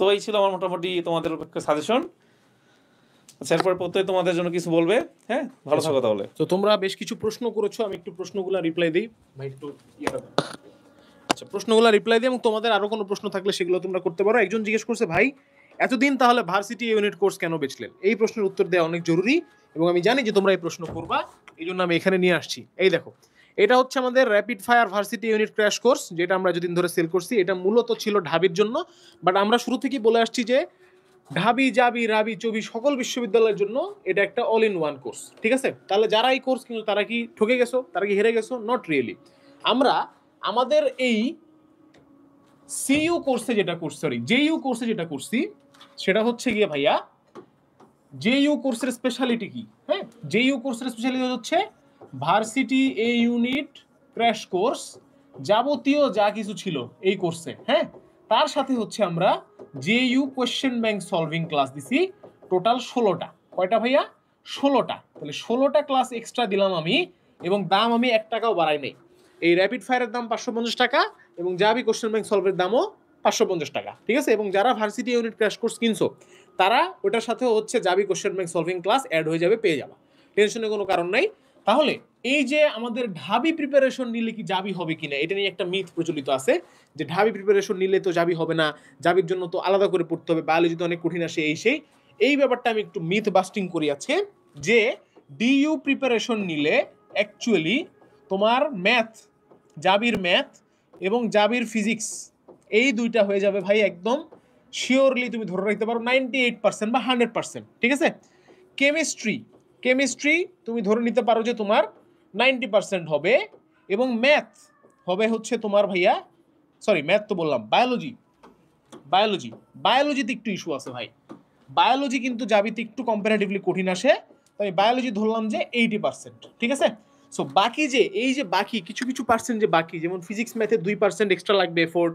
তো এই ছিল আমার মোটামুটি তোমাদের সাজেশন। আচ্ছা, এরপর প্রত্যয় তোমাদের জন্য কিছু বলবে। হ্যাঁ, ভালো থাকো তাহলে। তো তোমরা বেশ কিছু প্রশ্ন করেছো, আমি একটু প্রশ্নগুলো রিপ্লাই দিই ভাই, একটু আচ্ছা প্রশ্নগুলো রিপ্লাই দিই, এবং তোমাদের আরো কোনো প্রশ্ন থাকলে সেগুলো তোমরা করতে পারো। একজন জিজ্ঞেস করছে, ভাই এতদিন তাহলে ভার্সিটি ইউনিট কোর্স কেন বেচলেন? এই প্রশ্নের উত্তর দেওয়া অনেক জরুরি, এবং আমি জানি যে তোমরা এই প্রশ্ন করবা, এই জন্য আমি এখানে নিয়ে আসছি। এই দেখো, এটা হচ্ছে আমাদের rapid fire varsity unit crash course, যেটা আমরা যেদিন ধরে সেল করছি। এটা মূলত ছিল ঢাবির জন্য, বাট আমরা শুরু থেকেই বলে আসছি যে ঢাবি, জাবি, রাবি, চবি সকল বিশ্ববিদ্যালয়ের জন্য এটা একটা অল ইন ওয়ান কোর্স। ঠিক আছে, তাহলে যারা এই কোর্স কিন্তু তারা কি ঠকে গেছো, তারা কি হেরে গেছো? Not really. আমরা আমাদের এই সিইউ কোর্সে যেটা করছি, সরি জেইউ কোর্সে যেটা করছি, সেটা হচ্ছে গিয়ে ভাইয়া জেইউ কোর্সের স্পেশালিটি কি? হ্যাঁ, জেইউ কোর্সের স্পেশালিটি হচ্ছে ভার্সিটি এ ইউনিট ক্র্যাশ কোর্স, যাবতীয় যা কিছু ছিল এই কোর্সে। হ্যাঁ, তার সাথে হচ্ছে আমরা JU question bank solving class দিছি টোটাল 16টা। কয়টা ভাইয়া? 16টা। তাহলে 16টা ক্লাস এক্সট্রা দিলাম আমি, এবং দাম আমি 1 টাকাও বাড়াই নাই। এই র্যাপিড ফায়ারের দাম 550 টাকা, এবং জাবি কোশ্চেন ব্যাংক সলভের দামও 550 টাকা। ঠিক আছে, এবং যারা ভার্সিটি ইউনিট ক্র্যাশ কোর্স কিনছো তারা ওটার সাথে হচ্ছে Jabi question bank solving class add হয়ে যাবে, পেয়ে যাবে, টেনশনের কোনো কারণ নাই। তাহলে এই যে আমাদের ঢাবি প্রিপারেশন নিলে কি জাবি হবে কিনা, এটা নিয়ে একটা মিথ প্রচলিত আছে যে ঢাবি প্রিপারেশন নিলে তো জাবি হবে না, জাবির জন্য তো আলাদা করে পড়তে হবে, বায়োলজি তো অনেক কঠিন আসে, এই ব্যাপারটা আমি একটু মিথ বাস্টিং করি আছে, যে ডিইউ প্রিপারেশন নিলে অ্যাকচুয়ালি তোমার ম্যাথ, জাবির ম্যাথ এবং জাবির ফিজিক্স, এই দুইটা হয়ে যাবে ভাই একদম শিওরলি তুমি ধরে রাখতে পারো 98% বা 100%। ঠিক আছে, কেমিস্ট্রি তুমি ধরে নিতে পারো যে তোমার 90% হবে, এবং ম্যাথ হবে হচ্ছে তোমার ভাইয়া, সরি ম্যাথ তো বললাম, বায়োলজিতে একটু ইস্যু আছে ভাই, বায়োলজি কিন্তু জাবিতে একটু কম্পারেটিভলি কঠিন আসে, তাই বায়োলজি ধরলাম যে 80%। ঠিক আছে, সো বাকি যে এই যে বাকি কিছু পার্সেন্ট যে বাকি, যেমন ফিজিক্স ম্যাথে 2% এক্সট্রা লাগবে এফোর্ট,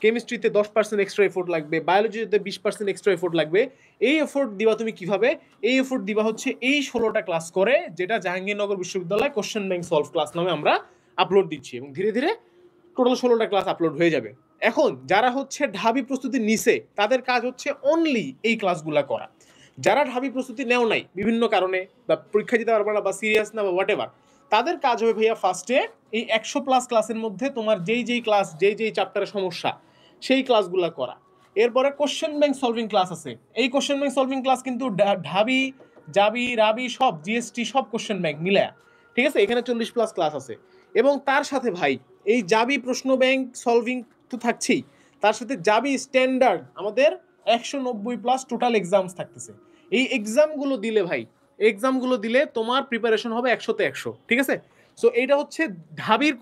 কেমিস্ট্রিতে 10% এক্সট্রা এফোর্ট লাগবে, বায়োলজিতে 20% এক্সট্রা এফোর্ট লাগবে। এই এফোর্ট দিবা তুমি কিভাবে? এই এফোর্ট দিবা হচ্ছে এই 16টা ক্লাস করে, যেটা জাহাঙ্গীরনগর বিশ্ববিদ্যালয় কোশ্চেন ব্যাংক সলভ ক্লাস নামে আমরা আপলোড দিচ্ছি, এবং ধীরে ধীরে টোটাল 16টা ক্লাস আপলোড হয়ে যাবে। এখন যারা হচ্ছে ঢাবি প্রস্তুতি নিছে তাদের কাজ হচ্ছে অনলি এই ক্লাসগুলা করা। যারা ঢাবি প্রস্তুতি নেও নাই বিভিন্ন কারণে, বা পরীক্ষা দিতে পারবে না, বা সিরিয়াস না, বা হোয়াট এভার, তাদের কাজ হবে ভাইয়া ফার্স্টে এই 100+ ক্লাসের মধ্যে তোমার যেই ক্লাস যেই চ্যাপ্টারের সমস্যা সেই ক্লাসগুলা করা। এরপরে কোশ্চেন ব্যাংক সলভিং ক্লাস আছে। এই কোশ্চেন ব্যাংক সলভিং ক্লাস কিন্তু ঢাবি, জাবি, রাবি সব, জিএসটি সব কোশ্চেন ব্যাংক মিলায়া। ঠিক আছে, এখানে 40+ ক্লাস আছে, এবং তার সাথে ভাই এই জাবি প্রশ্ন ব্যাংক সলভিং তো থাকছেই, তার সাথে জাবি স্ট্যান্ডার্ড আমাদের 190+ টোটাল এক্সামস থাকতেছে। এই এক্সামগুলো দিলে তোমার প্রিপারেশন হবে 100-তে 100। ঠিক আছে, সো এইটা হচ্ছে ঢাবির